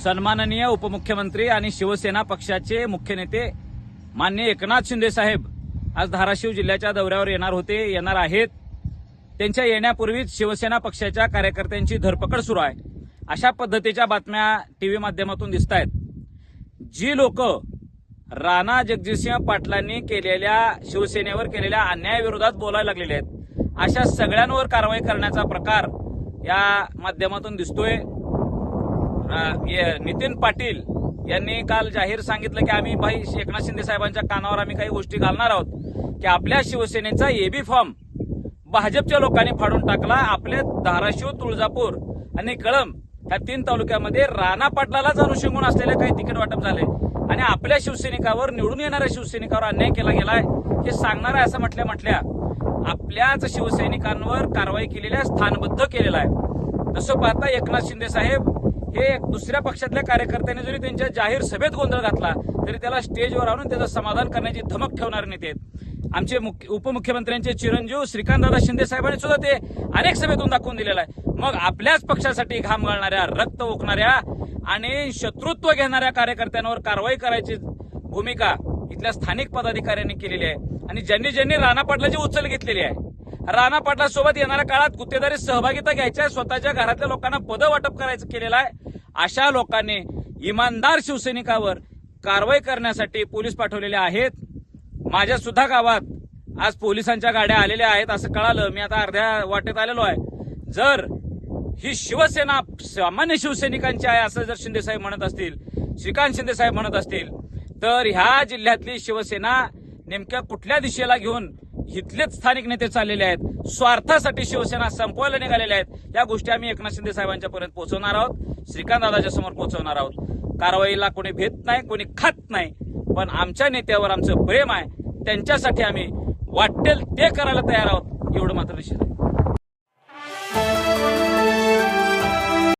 सन्माननीय उपमुख्यमंत्री आणि शिवसेना पक्षाचे मुख्य नेते माननीय एकनाथ शिंदे साहेब आज धाराशिव जिल्ह्याच्या दौऱ्यावर येणार आहेत। त्यांच्या येण्यापूर्वीच शिवसेना पक्षाच्या कार्यकर्त्यांची धरपकड सुरू आहे, अशा पद्धतीच्या बातम्या टीव्ही माध्यमातून दिसत आहेत। जी लोक राणा जगजितसिंह पाटलांनी केलेल्या शिवसेनेवर केलेल्या अन्यायाविरोधात बोलायला लागलेले आहेत, अशा सगळ्यांवर कारवाई करण्याचा प्रकार या माध्यमातून दिसतोय। नितीन पाटील यांनी काल जाहीर सांगितलं की आम्ही भाई एकनाथ शिंदे साहेबांच्या कानावर आम्ही काही गोष्टी घालणार आहोत की आपल्या शिवसेनेचा एबी फॉर्म भाजपच्या लोकांनी फाडून टाकला। आपले धाराशिव, तुळजापूर आणि कळंब या 3 तालुक्यामध्ये राणा पाटलालाच अनुषंगून असलेले काही तिकीट वाटप झाले आणि आपल्या शिवसैनिकावर, निवडून येणाऱ्या शिवसैनिकावर अन्याय केला गेलाय हे सांगणार आहे। असं म्हटल्या आपल्याच शिवसैनिकांवर कारवाई केलेल्या स्थानबद्ध केलेला आहे। तसं पाहता एकनाथ शिंदे साहेब हे दुसऱ्या पक्षातल्या कार्यकर्त्यांनी जरी त्यांच्या जाहीर सभेत गोंधळ घातला तरी त्याला स्टेजवर आणून त्याचं समाधान करण्याची धमक ठेवणारे नेते आहेत। आमचे उपमुख्यमंत्र्यांचे चिरंजीव श्रीकांतदादा शिंदे साहेबांनी सुद्धा ते अनेक सभेतून दाखवून दिलेलं आहे। मग आपल्याच पक्षासाठी घाम घालणाऱ्या, रक्त ओकणाऱ्या आणि शत्रुत्व घेणाऱ्या कार्यकर्त्यांवर कारवाई करायची भूमिका इथल्या स्थानिक पदाधिकाऱ्यांनी केलेली आहे आणि ज्यांनी राणा पाटलाची उचल घेतलेली आहे। राणा पाटला सोबत येणाऱ्या काळात गुत्तेदारी सहभागिता घ्यायच्या, स्वतःच्या घरातल्या लोकांना पदं वाटप करायचं केलेलं आहे। अशा लोकांनी इमानदार शिवसैनिकावर कारवाई करण्यासाठी पोलीस पाठवलेले आहेत। माझ्या सुद्धा गावात आज पोलिसांच्या गाड्या आलेल्या आहेत असं कळालं। मी आता अर्ध्या वाटेत आलेलो आहे। जर ही शिवसेना सामान्य शिवसैनिकांची आहे असं जर शिंदे साहेब म्हणत असतील, श्रीकांत शिंदे साहेब म्हणत असतील, तर ह्या जिल्ह्यातली शिवसेना नेमक्या कुठल्या दिशेला घेऊन इथलेच स्थानिक नेते चाललेले आहेत, स्वार्थासाठी शिवसेना संपवायला निघालेल्या आहेत, या गोष्टी आम्ही एकनाथ शिंदे साहेबांच्या पर्यंत पोहोचवणार आहोत, श्रीकांत दादाच्या समोर पोहोचवणार आहोत। कारवाईला कोणी भेट नाही, कोणी खात नाही, पण आमच्या नेत्यावर आमचं प्रेम आहे, त्यांच्यासाठी आम्ही वाटेल ते करायला तयार आहोत, एवढं मात्र निश्चित आहे।